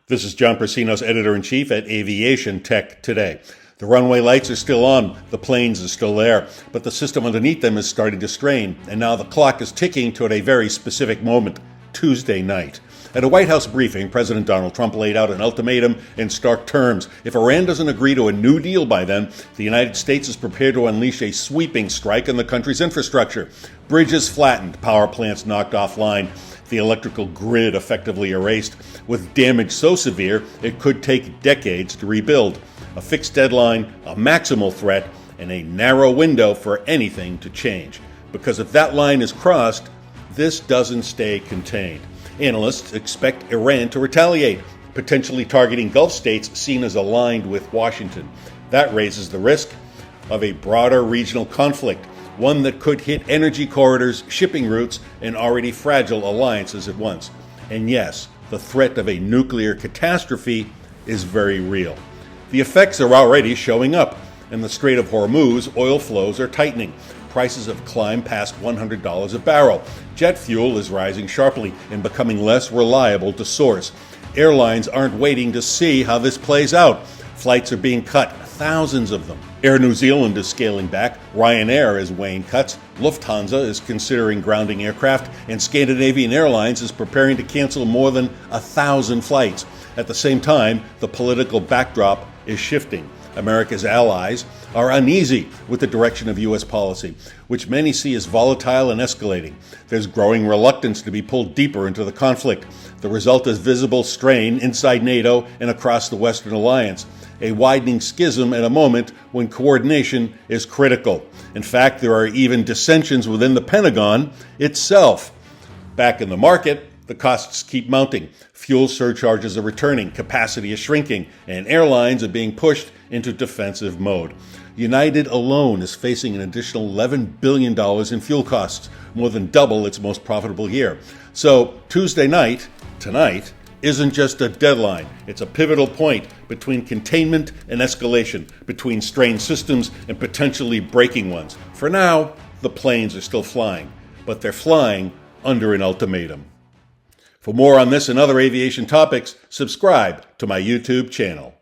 This is John Prasinos, editor-in-chief at Aviation Tech Today. The runway lights are still on, the planes are still there, but the system underneath them is starting to strain, and now the clock is ticking toward a very specific moment, Tuesday night. At a White House briefing, President Donald Trump laid out an ultimatum in stark terms. If Iran doesn't agree to a new deal by then, the United States is prepared to unleash a sweeping strike on the country's infrastructure. Bridges flattened, power plants knocked offline, the electrical grid effectively erased, with damage so severe it could take decades to rebuild. A fixed deadline, a maximal threat, and a narrow window for anything to change. Because if that line is crossed, this doesn't stay contained. Analysts expect Iran to retaliate, potentially targeting Gulf states seen as aligned with Washington. That raises the risk of a broader regional conflict, one that could hit energy corridors, shipping routes, and already fragile alliances at once. And yes, the threat of a nuclear catastrophe is very real. The effects are already showing up. In the Strait of Hormuz, oil flows are tightening. Prices have climbed past $100 a barrel. Jet fuel is rising sharply and becoming less reliable to source. Airlines aren't waiting to see how this plays out. Flights are being cut, thousands of them. Air New Zealand is scaling back, Ryanair is weighing cuts, Lufthansa is considering grounding aircraft, and Scandinavian Airlines is preparing to cancel more than 1,000 flights. At the same time, the political backdrop is shifting. America's allies are uneasy with the direction of U.S. policy, which many see as volatile and escalating. There's growing reluctance to be pulled deeper into the conflict. The result is visible strain inside NATO and across the Western alliance, a widening schism at a moment when coordination is critical. In fact, there are even dissensions within the Pentagon itself. Back in the market, the costs keep mounting. Fuel surcharges are returning, capacity is shrinking, and airlines are being pushed into defensive mode. United alone is facing an additional $11 billion in fuel costs, more than double its most profitable year. So Tuesday night, tonight, isn't just a deadline. It's a pivotal point between containment and escalation, between strained systems and potentially breaking ones. For now, the planes are still flying, but they're flying under an ultimatum. For more on this and other aviation topics, subscribe to my YouTube channel.